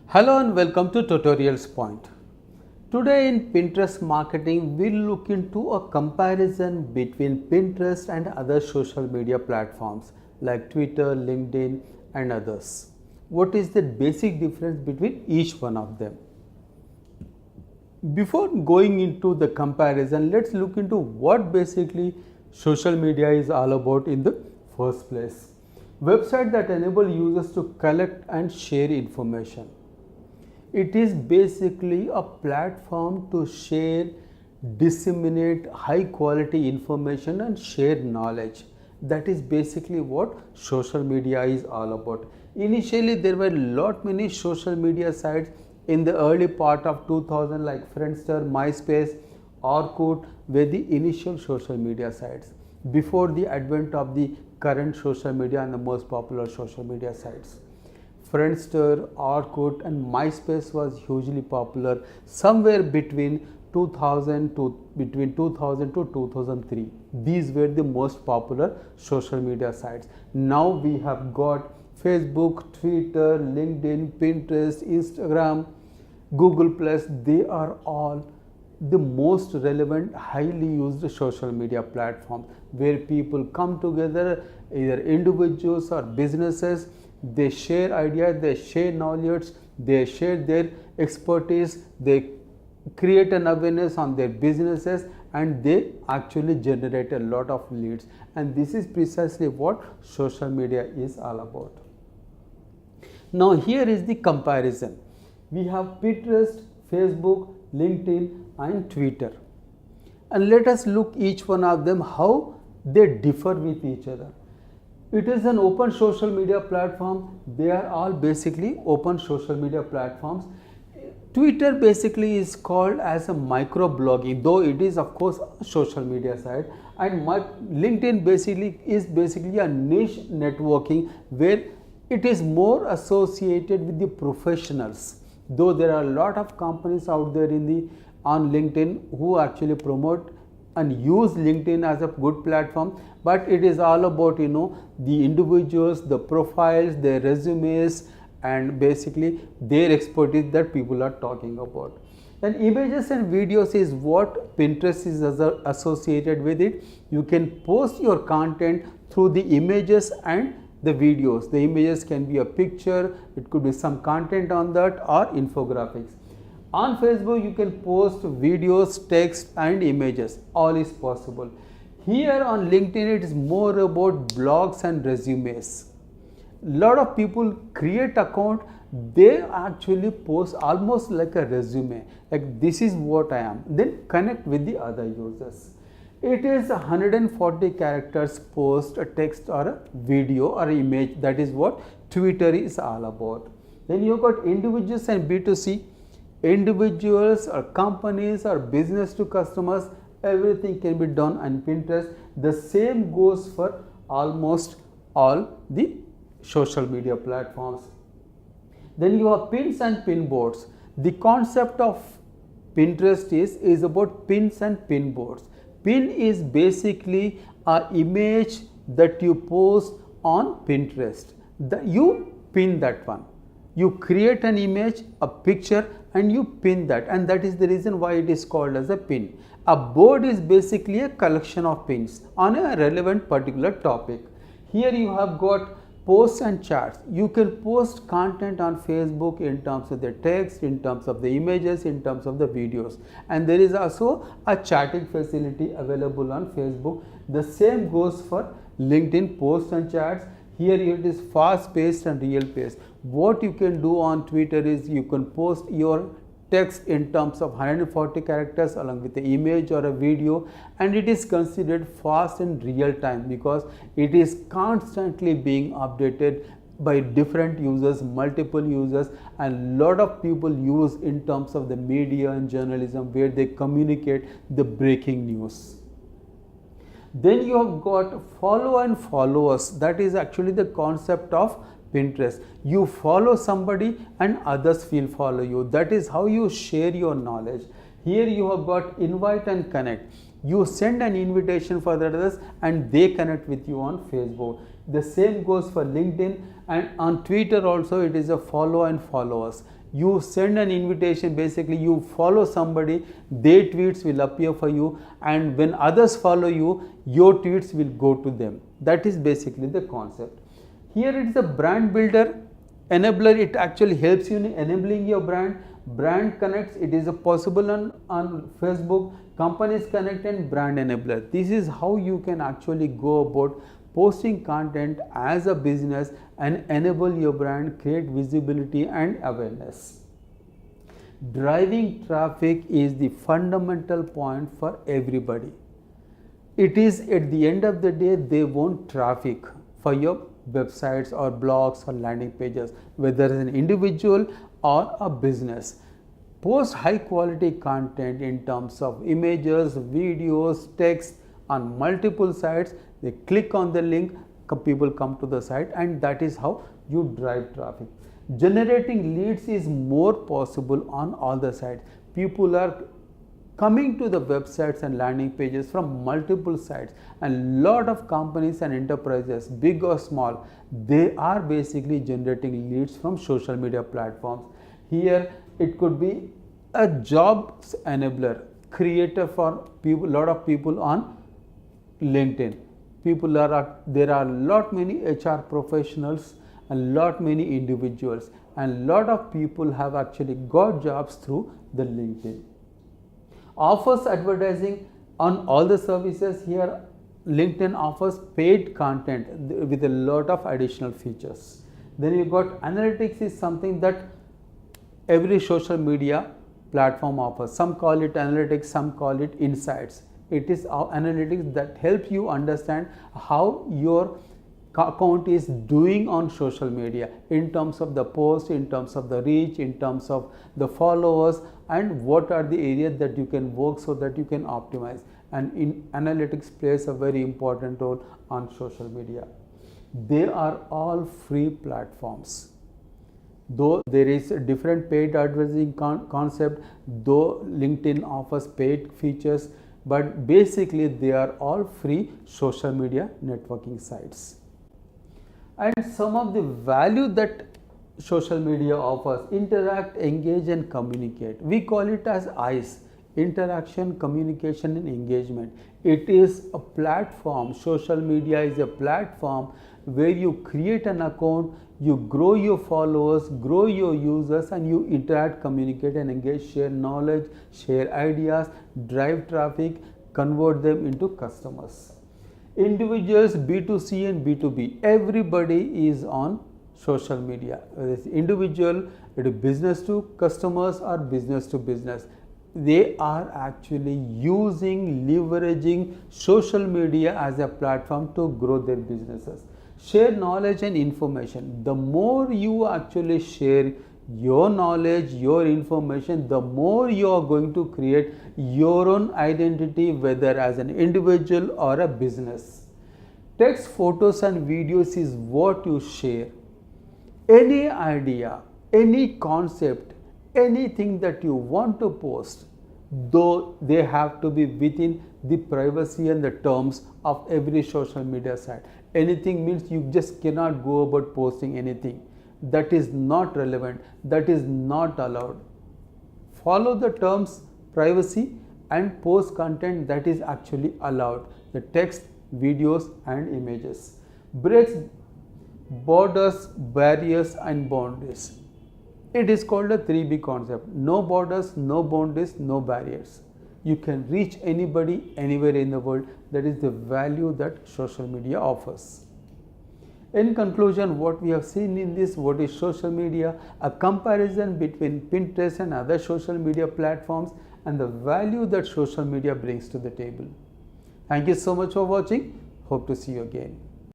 Hello and welcome to Tutorials Point. Today in Pinterest marketing, we'll look into a comparison between Pinterest and other social media platforms like Twitter, LinkedIn and others. What is the basic difference between each one of them? Before going into the comparison, let's look into what basically social media is all about in the first place. Website that enable users to collect and share information. It is basically a platform to share, disseminate high quality information and share knowledge. That is basically what social media is all about. Initially, there were many social media sites in the early part of 2000 like Friendster, MySpace, Orkut were the initial social media sites before the advent of the current social media and the most popular social media sites. Friendster, Orkut and MySpace was hugely popular somewhere between 2000 to 2003. These were the most popular social media sites. Now we have got Facebook, Twitter, LinkedIn, Pinterest, Instagram, Google Plus. They are all the most relevant, highly used social media platforms where people come together, either individuals or businesses. They share ideas, they share knowledge, they share their expertise, they create an awareness on their businesses and they actually generate a lot of leads. And this is precisely what social media is all about. Now here is the comparison. We have Pinterest, Facebook, LinkedIn and Twitter. And let us look each one of them how they differ with each other. It is an open social media platform. They are all basically open social media platforms. Twitter basically is called as a micro blogging, though it is of course a social media site, and LinkedIn is basically a niche networking where it is more associated with the professionals. Though there are a lot of companies out there on LinkedIn who actually promote and use LinkedIn as a good platform, but it is all about the individuals, the profiles, their resumes and basically their expertise that people are talking about. And images and videos is what Pinterest is associated with it. You can post your content through the images and the videos. The images can be a picture, it could be some content on that or infographics. On Facebook, you can post videos, text and images. All is possible. Here on LinkedIn, it is more about blogs and resumes. A lot of people create account, they actually post almost like a resume, like this is what I am, then connect with the other users. It is 140 characters post, a text or a video or image. That is what Twitter is all about. Then you got individuals and B2C. Individuals or companies or business to customers, everything can be done on Pinterest. The same goes for almost all the social media platforms. Then you have pins and pin boards. The concept of Pinterest is about pins and pin boards. Pin is basically an image that you post on Pinterest. You pin that one. You create an image, a picture and you pin that, and that is the reason why it is called as a pin. A board is basically a collection of pins on a relevant particular topic. Here you have got posts and charts. You can post content on Facebook in terms of the text, in terms of the images, in terms of the videos. And there is also a chatting facility available on Facebook. The same goes for LinkedIn posts and chats. Here it is fast paced and real paced. What you can do on Twitter is you can post your text in terms of 140 characters along with the image or a video, and it is considered fast and real time because it is constantly being updated by different users, multiple users, and lot of people use in terms of the media and journalism where they communicate the breaking news. Then you have got follow and followers. That is actually the concept of Pinterest. You follow somebody and others will follow you. That is how you share your knowledge. Here you have got invite and connect. You send an invitation for the others and they connect with you on Facebook. The same goes for LinkedIn, and on Twitter also it is a follow and followers. You send an invitation, basically you follow somebody, their tweets will appear for you, and when others follow you, your tweets will go to them. That is basically the concept. Here it is a brand builder enabler. It actually helps you in enabling your brand. Brand connects, it is a possible on Facebook. Companies connect and brand enabler. This is how you can actually go about posting content as a business and enable your brand, create visibility and awareness. Driving traffic is the fundamental point for everybody. It is at the end of the day, they want traffic for your websites or blogs or landing pages, whether as an individual or a business. Post high quality content in terms of images, videos, text on multiple sites. They click on the link, people come to the site, and that is how you drive traffic. Generating leads is more possible on all the sites. People are coming to the websites and landing pages from multiple sites, and lot of companies and enterprises, big or small, they are basically generating leads from social media platforms. Here it could be a jobs enabler, creator for people, lot of people on LinkedIn. There are lot many HR professionals and lot many individuals, and lot of people have actually got jobs through the LinkedIn. Offers advertising on all the services. Here LinkedIn offers paid content with a lot of additional features. Then you got analytics, is something that every social media platform offers. Some call it analytics, some call it insights. It is analytics that helps you understand how your account is doing on social media in terms of the post, in terms of the reach, in terms of the followers, and what are the areas that you can work so that you can optimize. And in analytics plays a very important role on social media. They are all free platforms. Though there is a different paid advertising concept, though LinkedIn offers paid features, but basically they are all free social media networking sites. And some of the value that social media offers: interact, engage and communicate. We call it as ICE: interaction, communication and engagement. It is a platform. Social media is a platform where you create an account, you grow your followers, grow your users, and you interact, communicate and engage, share knowledge, share ideas, drive traffic, convert them into customers. Individuals, B2C and B2B, everybody is on social media. Whether it's individual, it is business to customers or business to business. They are actually leveraging social media as a platform to grow their businesses. Share knowledge and information. The more you actually share your knowledge, your information, the more you are going to create your own identity, whether as an individual or a business. Text, photos and videos is what you share. Any idea, any concept, anything that you want to post, though they have to be within the privacy and the terms of every social media site. Anything means you just cannot go about posting anything. That is not relevant, that is not allowed. Follow the terms, privacy, and post content that is actually allowed. The text, videos and images. Breaks borders, barriers and boundaries. It is called a 3B concept. No borders, no boundaries, no barriers. You can reach anybody, anywhere in the world. That is the value that social media offers. In conclusion, what we have seen in this, what is social media, a comparison between Pinterest and other social media platforms, and the value that social media brings to the table. Thank you so much for watching. Hope to see you again.